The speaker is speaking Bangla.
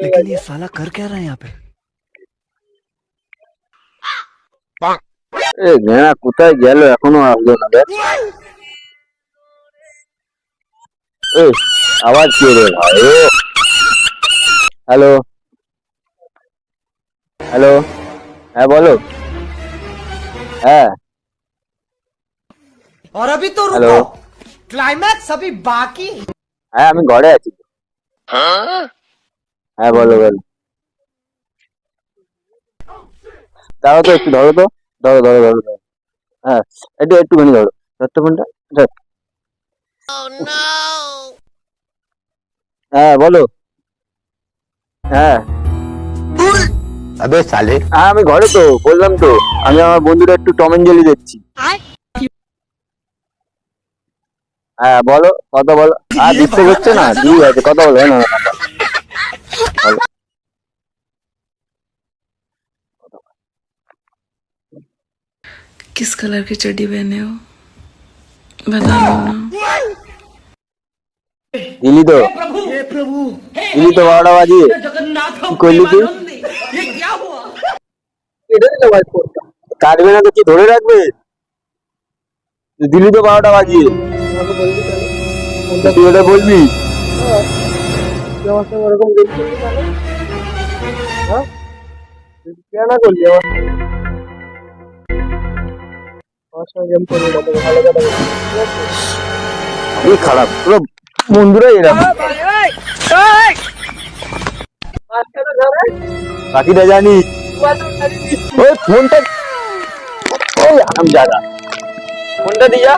लेकिन ये साला कर क्या रहा है यहाँ पे? কোথায় গেল এখনো আসলো না দেখ। আবার কে রে ভাই? হ্যালো হ্যালো, হ্যাঁ বলো। হ্যাঁ और अभी तो হ্যালো, रुको, क्लाइमैक्स अभी बाकी। হ্যাঁ আমি ঘরে আছি। হ্যাঁ বলো বলো। তাও তো একটু ধরো তো, ধরো ধরো ধরো ধরো। হ্যাঁ একটুখানি ধরো, ধরতে ফোনটা। হ্যাঁ বলো। হ্যাঁ अबे साले হ্যাঁ আমি ঘরে তো, বললাম তো আমি আমার বন্ধুরা একটু টম এন্ড জেরি দেখছি। হ্যাঁ বলো, কথা বলো। আর ডিস্টার্ব হচ্ছে না? ঠিক আছে, কথা বলো। না না না, বলো। किस कलर की चड्डी पहने हो बता दो ना। দিলি তো, দিলি তো 12টা বাজিয়ে। কি করলি তুই? কাটবে না তো কি ধরে রাখবে? দিলি তো 12টা বাজিয়ে, তুই ওটা বলবি? এই খারাপ পুরো বন্ধুরা এরকম। বাকিটা জানি। ওই ফোনটা, ওই আরাম জায়গা, ফোনটা দিয়া।